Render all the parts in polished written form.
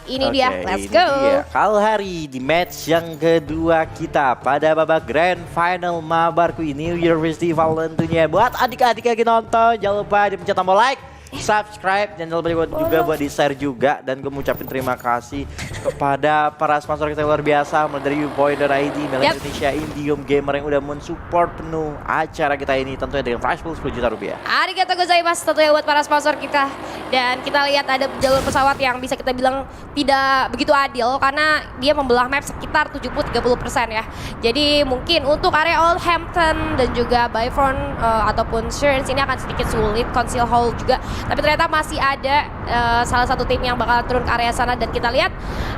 Ini dia, let's go. Kalau hari di match yang kedua kita pada babak Grand Final Mabar Queen New Year Festival tentunya. Buat adik-adik lagi nonton, jangan lupa dipencet tombol like, subscribe, dan jangan lupa juga buat di-share juga. Dan gue mengucapkan terima kasih kepada para sponsor kita yang luar biasa, mulai dari Upoint.id, Mela Indonesia, Indium Gamer yang udah mensupport penuh acara kita ini tentunya dengan prize pool 10 juta rupiah. Arigatou gozaimasu tentunya buat para sponsor kita. Dan kita lihat ada jalur pesawat yang bisa kita bilang tidak begitu adil karena dia membelah map sekitar 70-30% ya. Jadi mungkin untuk area Oldhampton dan juga Byfront ataupun Sherns ini akan sedikit sulit, Council Hall juga. Tapi ternyata masih ada salah satu tim yang bakal turun ke area sana dan kita lihat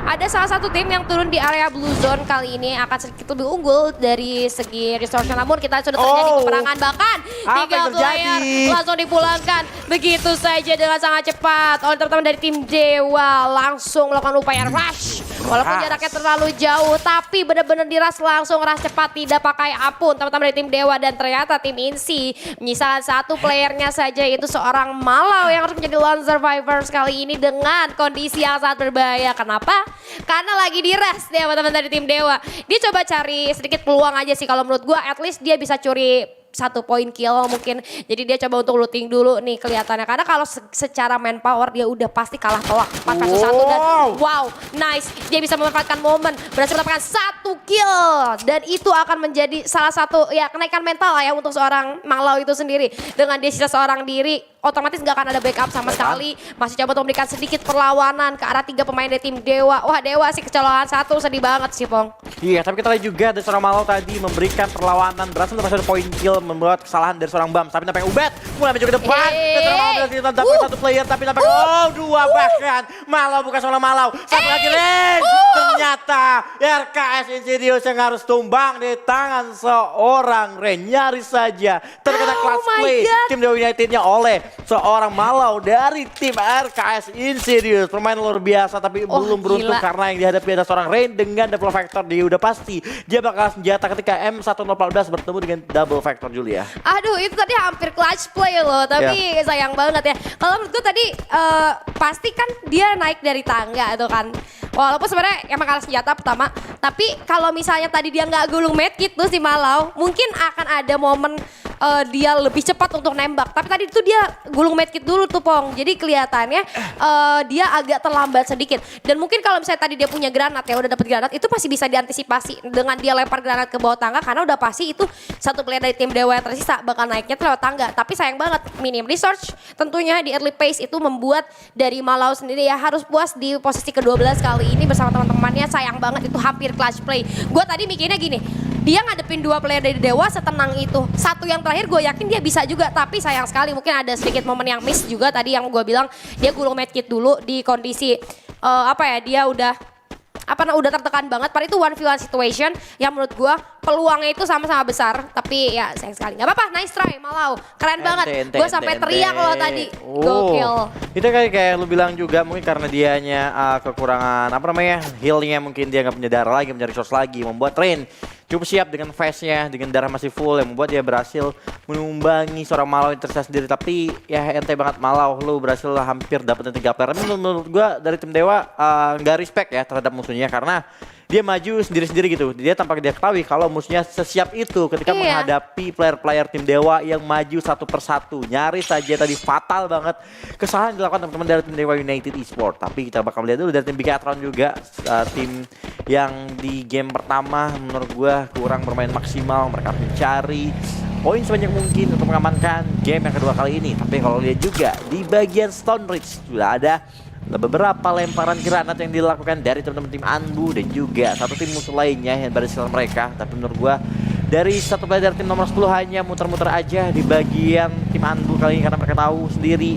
ada salah satu tim yang turun di area Blue Zone kali ini akan sedikit lebih unggul dari segi resource. Namun kita sudah terjadi peperangan bahkan 3 player langsung dipulangkan begitu saja dengan sangat cepat oleh teman-teman dari tim Dewa langsung melakukan upaya rush walaupun jaraknya terlalu jauh tapi benar-benar diras langsung rush cepat tidak pakai ampun teman-teman dari tim Dewa dan ternyata tim Insi menyisakan satu playernya saja yaitu seorang Malau yang harus menjadi lone survivor kali ini dengan kondisi yang sangat berbahaya. Kenapa? Karena lagi di rest ya teman-teman dari tim Dewa. Dia coba cari sedikit peluang aja sih kalau menurut gua, at least dia bisa curi 1 poin kill mungkin. Jadi dia coba untuk looting dulu nih kelihatannya. Karena kalau secara manpower dia udah pasti kalah telak 4 versus 1 dan wow, nice. Dia bisa memanfaatkan momen, berhasil mendapatkan 1 kill. Dan itu akan menjadi salah satu ya kenaikan mental lah ya untuk seorang Malau itu sendiri. Dengan dia sisa seorang diri, otomatis nggak akan ada backup sama sekali. Masih coba untuk memberikan sedikit perlawanan ke arah 3 pemain dari tim Dewa. Wah, Dewa sih kecolongan 1, sedih banget sih Pong. Iya, tapi kita lihat juga dari seorang Malau tadi memberikan perlawanan, berhasil mendapatkan poin kill, membuat kesalahan dari seorang Bam. Tapi nampaknya Ubed mulai mencoba ke depan. Dan seorang Malau berhasil dapat 1 player, tapi nampaknya 2 bahkan. Malau bukan seorang Malau. Satu lagi Ren. Ternyata RKS Insidious yang harus tumbang di tangan seorang Ren. Nyaris saja terkena class play tim Dewa Unitednya oleh seorang Malau dari tim RKS Insidious. Permainan luar biasa tapi belum beruntung karena yang dihadapi ada seorang Rain dengan double factor. Dia udah pasti dia bakal senjata ketika M1014 bertemu dengan double factor Julia. Aduh itu tadi hampir clutch play loh tapi sayang banget ya. Kalau menurut gue tadi pasti kan dia naik dari tangga tuh kan. Walaupun sebenarnya emang kalah senjata pertama, tapi kalau misalnya tadi dia nggak gulung medkit tuh si Malau, mungkin akan ada momen dia lebih cepat untuk nembak. Tapi tadi itu dia gulung medkit dulu tuh Pong, jadi kelihatannya dia agak terlambat sedikit. Dan mungkin kalau misalnya tadi dia punya granat ya, udah dapet granat, itu masih bisa diantisipasi dengan dia lempar granat ke bawah tangga karena udah pasti itu satu player dari tim Dewa yang tersisa bakal naiknya tuh lewat tangga. Tapi sayang banget minim research tentunya di early phase itu membuat dari Malau sendiri ya harus puas di posisi ke-12 kali ini bersama teman-temannya. Sayang banget itu hampir clutch play. Gue tadi mikirnya gini, dia ngadepin 2 player dari Dewa setenang itu. Satu yang terakhir gue yakin dia bisa juga, tapi sayang sekali mungkin ada sedikit momen yang miss juga tadi yang gue bilang dia gulung medkit dulu di kondisi dia udah tertekan banget. Padahal itu 1v1 situation yang menurut gue peluangnya itu sama-sama besar. Tapi ya sayang sekali. Gak apa-apa, nice try Malau. Keren banget. Gue sampai teriak loh tadi. Gokil. Itu kayak lu bilang juga mungkin karena dianya kekurangan healnya mungkin dia gak punya darah lagi, punya resource lagi. Membuat Rain cukup siap dengan face-nya, dengan darah masih full yang membuat dia berhasil menumbangi seorang Malau yang tersisa sendiri. Tapi ya ente banget Malau, lu berhasil hampir dapetin 3 player. Menurut gue dari tim Dewa gak respect ya terhadap musuhnya karena dia maju sendiri-sendiri gitu. Dia tanpa dia ketahui kalau musuhnya sesiap itu ketika menghadapi player-player tim Dewa yang maju satu persatu. Nyaris saja tadi fatal banget kesalahan dilakukan teman-teman dari tim Dewa United Esports. Tapi kita bakal lihat dulu dari tim Bigatron juga, tim yang di game pertama menurut gue kurang bermain maksimal. Mereka mencari poin sebanyak mungkin untuk mengamankan game yang kedua kali ini. Tapi kalau lihat juga di bagian Stone Ridge sudah ada beberapa lemparan granat yang dilakukan dari teman-teman tim Anbu dan juga satu tim musuh lainnya yang berhasil mereka. Tapi menurut gua dari satu player dari tim nomor 10 hanya muter-muter aja di bagian tim Anbu kali ini karena mereka tahu sendiri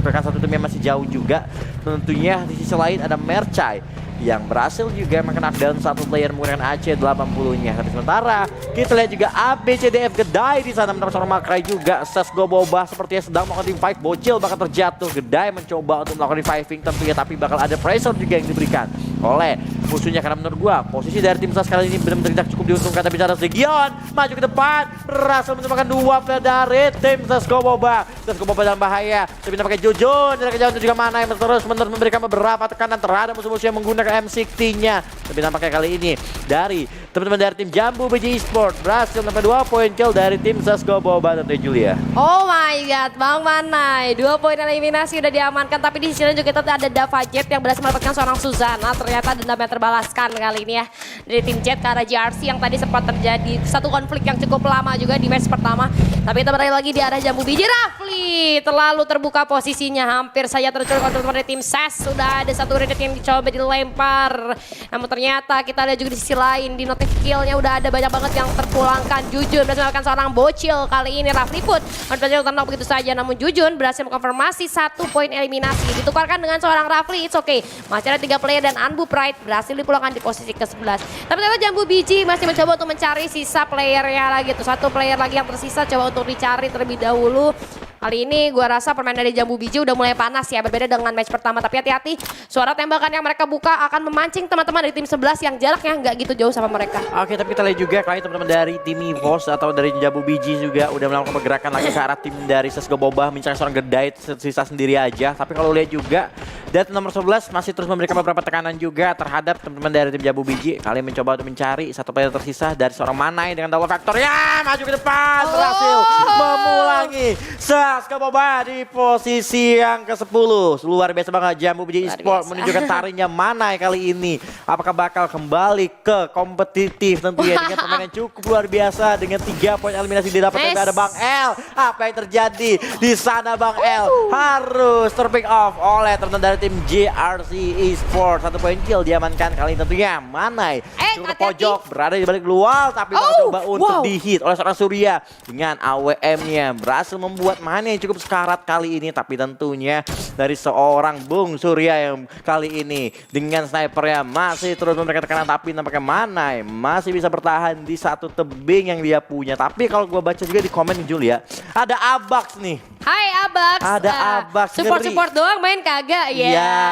mereka satu tim yang masih jauh juga. Tentunya di sisi lain ada Mercai yang berhasil juga knockdown satu player menggunakan AC80-nya. Tapi sementara kita lihat juga ABCDF Gedai di sana mendapat seorang Makrai juga. Sesgo Boba sepertinya sedang melakukan team fight, Bocil bakal terjatuh. Gedai mencoba untuk melakukan reviving tentunya, tapi bakal ada pressure juga yang diberikan oleh musuhnya. Karena menurut gua posisi dari tim SAS kali ini benar-benar tidak cukup diuntungkan. Tapi cara Legion maju ke depan, berhasil menemukan 2 player dari tim CSGO Boba. CSGO Boba dalam bahaya, tapi pakai Jujun dari kejauhan juga mana yang terus memberikan beberapa tekanan terhadap musuh-musuh yang menggunakan M60-nya. Tapi nampaknya kali ini dari teman-teman dari tim Jambu BJ Esports berhasil mendapat 2 poin kill dari tim CSGO Boba tentunya Julia. Oh my god, Bang Manai, 2 poin eliminasi udah diamankan, tapi di sini juga kita ada Dava Jet yang berhasil mendapatkan seorang Suzana. Ternyata dendamnya terbalaskan kali ini ya dari tim Jet ke arah JRC yang tadi sempat terjadi satu konflik yang cukup lama juga di match pertama. Tapi kita beralih lagi di arah Jambu BJ. Rafli terlalu terbuka posisinya, hampir saja tercolok oleh tim SES. Sudah ada satu grenade yang dicoba dilempar, namun ternyata kita lihat juga di sisi lain di notif killnya udah ada banyak banget yang terpulangkan. Jujun berhasil melakukan seorang bocil kali ini. Rafli pun berhasil tendang begitu saja, namun Jujun berhasil mengkonfirmasi 1 poin eliminasi. Ditukarkan dengan seorang Rafli, it's okay. Masih ada 3 player dan Anbu Pride berhasil dipulangkan di posisi ke-11. Tapi ternyata Jambu BJ masih mencoba untuk mencari sisa playernya lagi tuh. 1 player lagi yang tersisa coba untuk dicari terlebih dahulu. Kali ini gue rasa permainan dari Jambu BJ udah mulai panas ya, berbeda dengan match pertama. Tapi hati-hati, suara tembakan yang mereka buka akan memancing teman-teman dari tim 11 yang jaraknya nggak gitu jauh sama mereka. Oke, tapi kita lihat juga kali teman-teman dari tim EVOS atau dari Jambu BJ juga udah melakukan pergerakan lagi ke arah tim dari CSGO Boba, mencari seorang Gedait sisa sendiri aja. Tapi kalau lihat juga dan nomor 11 masih terus memberikan beberapa tekanan juga terhadap teman-teman dari tim Jambu BJ. Kalian mencoba untuk mencari 1 player tersisa dari seorang Manai dengan double factor. Ya, maju ke depan, berhasil memulangi CSGO Boba di posisi yang ke-10. Luar biasa banget Jambu BJ Esports menunjukkan taringnya Manai kali ini. Apakah bakal kembali ke kompetitif tentunya dengan permainan cukup luar biasa dengan 3 poin eliminasi didapatkan dari Bang El. Apa yang terjadi di sana Bang El? Harus terpick off oleh teman-teman dari tim JRC Esports. 1 poin kill diamankan kali ini tentunya Manai. Cukup pojok berada di balik luar tapi coba untuk dihit oleh seorang Surya dengan AWM-nya. Berhasil membuat Manai cukup sekarat kali ini, tapi tentunya dari seorang Bung Surya yang kali ini dengan snipernya masih terus memberikan tekanan, tapi nampaknya Manai masih bisa bertahan di 1 tebing yang dia punya. Tapi kalau gue baca juga di komen nih Julia, ada Abax nih. Hai Abax. Ada Abax. Support doang, main kagak ya? Iya,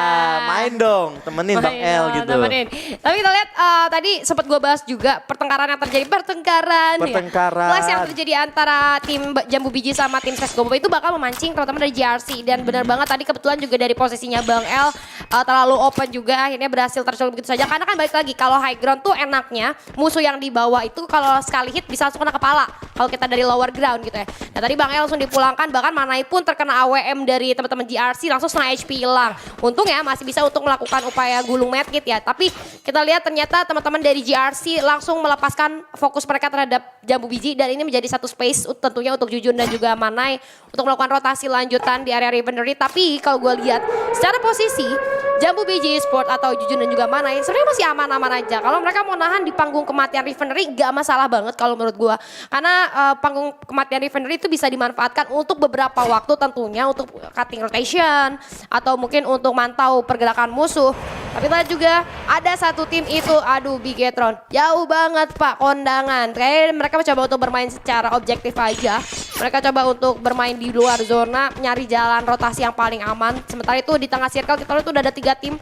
main dong, temenin Bang El gitu. Temenin. Tapi kita lihat tadi sempat gue bahas juga pertengkaran yang terjadi. Pertengkaran. Clash yang terjadi antara tim Jambu BJ sama tim CSGO Boba itu bakal memancing terutama dari JRC. Dan benar banget tadi kebetulan juga dari posisinya Bang El terlalu open juga, akhirnya berhasil tercolok begitu saja. Karena kan balik lagi kalau high ground tuh enaknya musuh yang di bawah itu kalau sekali hit bisa langsung kena kepala. Kalau kita dari lower ground gitu ya. Nah tadi Bang El langsung dipulangkan, bahkan Manai pun terkena AWM dari teman-teman JRC langsung setengah HP hilang. Untung ya masih bisa untuk melakukan upaya gulung medkit ya. Tapi kita lihat ternyata teman-teman dari JRC langsung melepaskan fokus mereka terhadap Jambu BJ dan ini menjadi satu space tentunya untuk Jujun dan juga Manai untuk melakukan rotasi lanjutan di area Refinery. Tapi kalau gue lihat secara posisi Jambu BJ Esports atau Jujun dan juga Manai sebenarnya masih aman-aman aja. Kalau mereka mau nahan di panggung kematian Refinery gak masalah banget kalau menurut gue. Karena panggung kematian Refinery itu bisa dimanfaatkan untuk beberapa waktu tentunya untuk cutting rotation atau mungkin untuk mantau pergerakan musuh. Tapi kita juga ada satu tim itu, aduh Bigetron, jauh banget Pak kondangan. Kayaknya mereka mencoba untuk bermain secara objektif aja. Mereka coba untuk bermain di luar zona, nyari jalan rotasi yang paling aman. Sementara itu di tengah circle kita lihat udah ada 3 tim.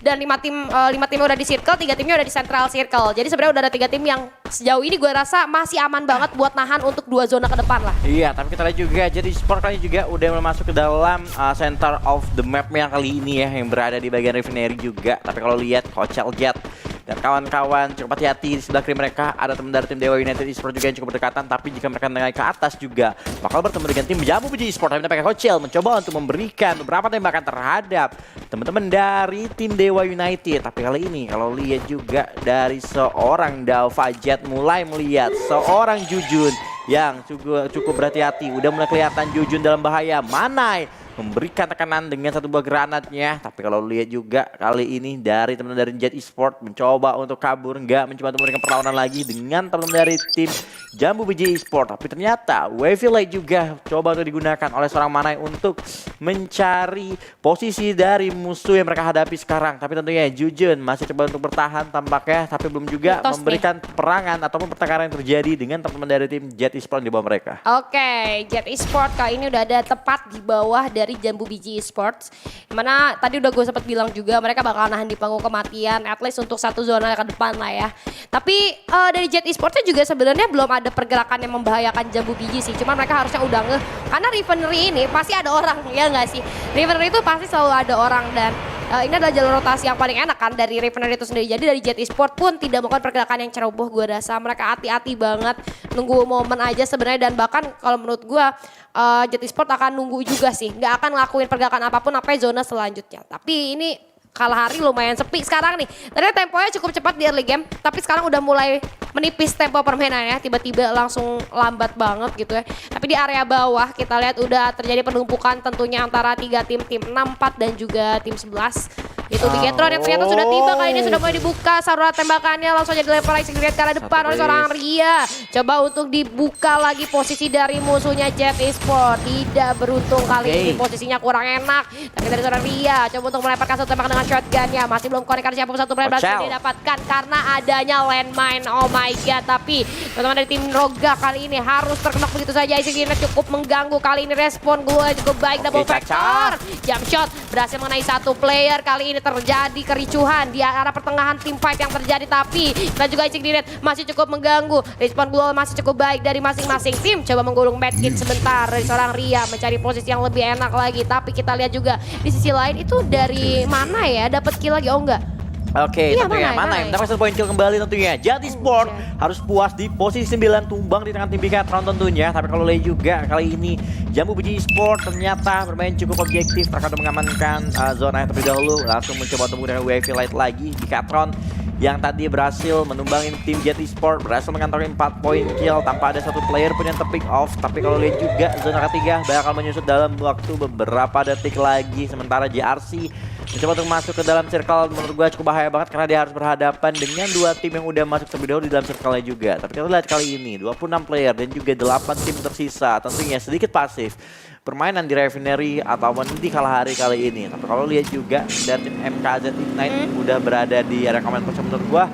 Dan 5 timnya udah di circle, 3 timnya udah di central circle. Jadi sebenarnya udah ada 3 tim yang sejauh ini gue rasa masih aman banget buat nahan untuk 2 zona ke depan lah. Iya, tapi kita lihat juga jadi sport kali juga udah masuk ke dalam center of the map yang kali ini ya, yang berada di bagian Refinery juga. Tapi kalau lihat Kochel Jet dan kawan-kawan cukup hati-hati di sebelah kiri mereka. Ada teman dari tim Dewa United Esports juga yang cukup berdekatan. Tapi jika mereka naik ke atas juga bakal bertemu dengan tim Jambu BJ Esports. Tapi pakai Kochel mencoba untuk memberikan beberapa tembakan terhadap teman-teman dari tim Dewa United. Tapi kali ini kalau lihat juga dari seorang Dava Jet mulai melihat seorang Jujun yang cukup berhati-hati. Udah mulai kelihatan Jujun dalam bahaya. Manai memberikan tekanan dengan 1 buah granatnya. Tapi kalau lihat juga kali ini dari teman-teman dari Jet Esports mencoba untuk kabur, enggak mencoba untuk memberikan perlawanan lagi dengan teman-teman dari tim Jambu BJ Esports. Tapi ternyata Wavy Light juga coba untuk digunakan oleh seorang Manai untuk mencari posisi dari musuh yang mereka hadapi sekarang. Tapi tentunya Jujun masih coba untuk bertahan tampaknya, tapi belum juga memberikan perangan ataupun pertengkaran yang terjadi dengan teman-teman dari tim Jet Esports di bawah mereka. Oke, Jet Esports kali ini udah ada tepat di bawah dari Jambu Biji Esports. Dimana tadi udah gue sempat bilang juga mereka bakal nahan di panggung kematian, at least untuk satu zona ke depan lah ya. Tapi dari Jet Esportsnya juga sebenarnya belum ada pergerakan yang membahayakan Jambu Biji sih. Cuman mereka harusnya udah ngeh, karena Rivalry ini pasti ada orang, ya nggak sih? Rivalry itu pasti selalu ada orang dan ini adalah jalur rotasi yang paling enak kan dari Rivalry itu sendiri. Jadi dari Jet Esports pun tidak melakukan pergerakan yang ceroboh, gue rasa mereka hati-hati banget nunggu momen aja sebenarnya, dan bahkan kalau menurut gue Jet Esports akan nunggu juga sih, nggak akan ngelakuin pergerakan apapun sampai zona selanjutnya. Tapi ini kalah hari lumayan sepi sekarang nih. Tadi temponya cukup cepat di early game, tapi sekarang udah mulai menipis tempo permainannya, tiba-tiba langsung lambat banget gitu ya. Tapi di area bawah kita lihat udah terjadi penumpukan tentunya antara 3 tim 64 dan juga tim 11. Itu Bigetron yang ternyata sudah tiba, kali ini sudah mulai dibuka saluran tembakannya, langsung aja dilempar lagi ke arah depan oleh seorang Ria. Coba untuk dibuka lagi posisi dari musuhnya Jet Esports, tidak beruntung kali ini, posisinya kurang enak. Tapi dari seorang Ria coba untuk melemparkan satu tembakan dengan shotgunnya, masih belum connect karena siapapun satu player berhasil didapatkan karena adanya landmine. Oh my god, tapi teman-teman dari tim Roga kali ini harus terkena begitu saja. Isi Gina cukup mengganggu, kali ini respon gue cukup baik, double factor. Jump shot berhasil mengenai satu player, kali ini terjadi kericuhan di arah pertengahan tim fight yang terjadi, tapi kita juga Icik Dinet masih cukup mengganggu. Respon global masih cukup baik dari masing-masing tim. Coba menggulung medkit sebentar dari seorang Ria mencari posisi yang lebih enak lagi, tapi kita lihat juga di sisi lain itu dari mana ya dapat kill lagi. Oh enggak, Oke, iya, tentunya mana yang dapat 1 poin kill kembali tentunya. Jet Esports harus puas di posisi 9 tumbang di tangan tim Bigetron tentunya. Tapi kalau lihat juga kali ini Jambu Biji Esports ternyata bermain cukup objektif, terkadang mengamankan zona yang terlebih dahulu, langsung mencoba untuk menggunakan UAV Light lagi. Bigetron yang tadi berhasil menumbangin tim Jet Esports, berhasil mengantongi 4 poin kill tanpa ada satu player pun yang terpick off. Tapi kalau lihat juga zona ketiga bakal menyusut dalam waktu beberapa detik lagi, sementara JRC mencoba untuk masuk ke dalam circle. Menurut gue cukup bahaya banget karena dia harus berhadapan dengan 2 tim yang udah masuk terlebih dahulu di dalam circle-nya juga. Tapi kita lihat kali ini 26 player dan juga 8 tim tersisa, tentunya sedikit pasif permainan di Refinery ataupun di Kalahari kali ini. Tapi kalau lihat juga dari tim MKZ Ignite udah berada di area comment post, menurut gua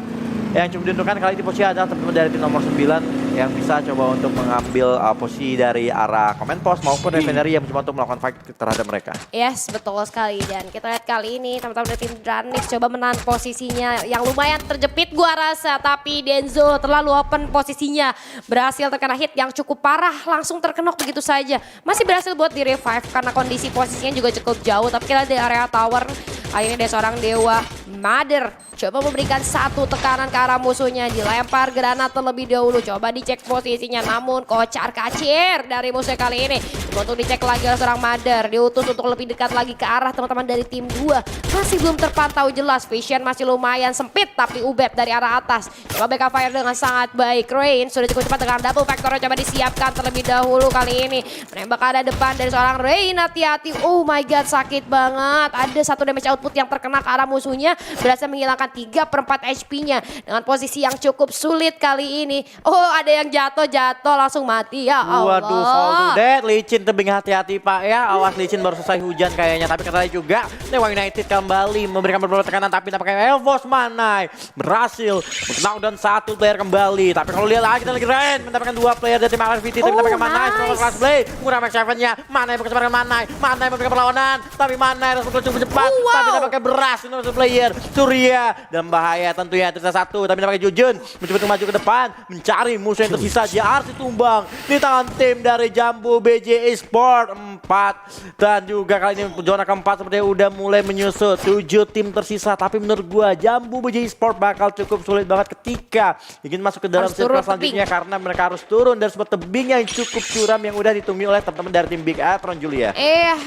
yang cukup diuntukkan kali ini posisi adalah teman-teman dari tim nomor 9 yang bisa coba untuk mengambil posisi dari arah comment post maupun Refinery yang mencoba untuk melakukan fight terhadap mereka. Yes, betul sekali. Dan kita lihat kali ini teman-teman dari tim Dranix coba menahan posisinya yang lumayan terjepit gua rasa. Tapi Denzo terlalu open posisinya, berhasil terkena hit yang cukup parah, langsung terkenok begitu saja. Masih berhasil buat di revive karena kondisi posisinya juga cukup jauh. Tapi kita lihat di area tower, kali ini ada seorang Dewa Mother coba memberikan satu tekanan ke arah musuhnya, dilempar granat terlebih dahulu, coba dicek posisinya, namun kocar kacir dari musuh kali ini. Untuk dicek lagi oleh seorang Mother, diutus untuk lebih dekat lagi ke arah teman-teman dari tim 2. Masih belum terpantau jelas, vision masih lumayan sempit, tapi Ubeb dari arah atas coba backup fire dengan sangat baik. Rain sudah cukup cepat dengan double factor, coba disiapkan terlebih dahulu kali ini. Menembak ada depan dari seorang Rain, hati-hati. Oh my god, sakit banget. Ada satu damage output yang terkena ke arah musuhnya, berhasil menghilangkan 3/4 HP-nya dengan posisi yang cukup sulit kali ini. Oh, ada yang jatuh langsung mati, ya Allah. Waduh, fall to death. Licin tebing, hati-hati Pak ya. Awas Licin baru selesai hujan kayaknya. Tapi kita lihat juga Dewa United kembali memberikan beberapa tekanan, tapi nampaknya Evos Manai berhasil knockdown 1 player kembali. Tapi kalau lihat lagi kita lagi Ren mendapatkan 2 player dari tim RSVT, tapi mendapatkan Manai setelah kelas play menggunakan Max 7-nya. Manai berkesempatan Manai memberikan perlawanan, tapi Manai harus cukup cepat. Tapi nampaknya berhasil untuk player Surya dan bahaya tentunya tersisa 1, tapi nampaknya Jujun mencoba maju ke depan mencari musuh yang tersisa. JRC tumbang di tangan tim dari Jambu BJ Esports 4, dan juga kali ini zona keempat sepertinya udah mulai menyusut 7 tim tersisa. Tapi menurut gua Jambu BJ Esports bakal cukup sulit banget ketika ingin masuk ke dalam circle selanjutnya karena mereka harus turun dari sebuah tebing yang cukup curam yang udah ditumgi oleh teman-teman dari tim Bigetron, Julia.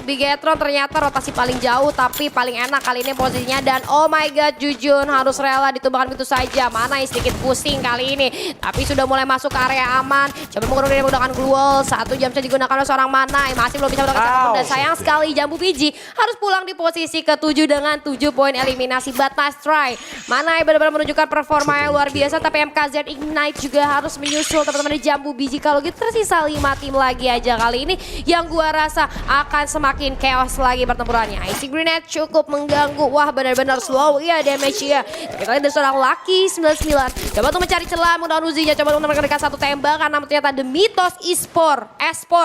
Bigetron ternyata rotasi paling jauh tapi paling enak kali ini posisinya, dan oh my god, Jujun harus rela ditumbangkan begitu saja. Manai sedikit pusing kali ini, tapi sudah mulai masuk ke area aman. Coba menggunakan Global, 1 jam saja digunakan oleh seorang Manai, masih belum bisa mendapatkan siapapun, dan sayang sekali Jambu Biji harus pulang di posisi ke-7 dengan 7 poin eliminasi. But nice try, Manai benar-benar menunjukkan performa yang luar biasa, tapi MKZ Ignite juga harus menyusul teman-teman di Jambu Biji. Kalau gitu tersisa 5 tim lagi aja kali ini yang gua rasa akan semakin chaos lagi pertempurannya. Icy Grenade cukup mengganggu, wah benar-benar slow ya damage ya. Kita lihat dari seorang Lucky 99. Coba untuk mencari celah menggunakan Uzinya. Coba untuk menekan satu tembakan. Namun ternyata The Mythos Espor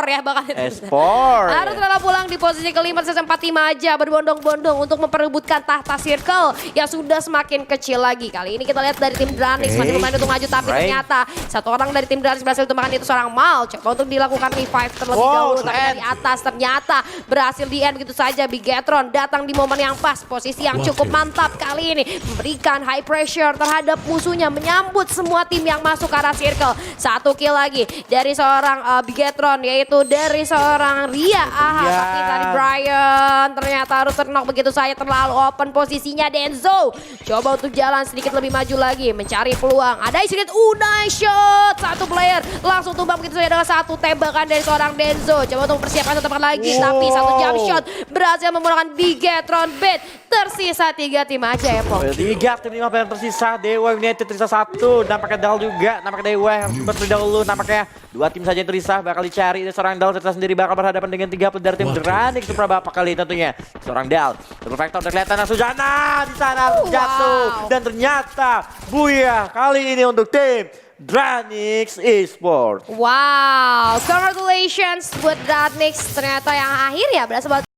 ya bahkan. Espor. Harus rela pulang di posisi kelima, sisa 45 aja. Berbondong-bondong untuk memperebutkan tahta circle yang sudah semakin kecil lagi. Kali ini kita lihat dari tim Dranix masih lumayan untuk maju. Tapi ternyata satu orang dari tim Dranix berhasil ditemukan, itu seorang Mal. Coba untuk dilakukan revive terlebih dahulu. Tapi dari atas ternyata berhasil di end begitu saja. Bigetron datang di momen yang pas. Posisi yang cukup mantap kali ini. Memberikan high pressure terhadap musuhnya. Menyambut semua tim yang masuk ke arah circle. Satu kill lagi dari seorang Bigetron, yaitu dari seorang Ria. Tapi tadi Brian ternyata harus terknock begitu saja. Terlalu open posisinya Denzo. Coba untuk jalan sedikit lebih maju lagi. Mencari peluang. Ada sedikit nice shot. Satu player langsung tumbang begitu saja dengan satu tembakan dari seorang Denzo. Coba untuk persiapan satu tembakan lagi. Tapi satu jump shot berhasil memudahkan Bigetron Bet. Tersisa 3 tim aja ya, Pong. 3 tim 5 player tersisa. Dewa United tersisa 1. Nampaknya Dal juga. Nampaknya Dewa harus terlebih dahulu. Nampaknya 2 tim saja yang tersisa. Bakal dicari. Seorang Dal tersisa sendiri bakal berhadapan dengan 3 player dari tim Dranix. Supra bapak kali tentunya. Seorang Dal. Double Factor udah kelihatan. Sujana di sana jatuh. Dan ternyata Buya kali ini untuk tim Dranix Esports. Wow, congratulations buat Dranix. Ternyata yang akhir ya berhasil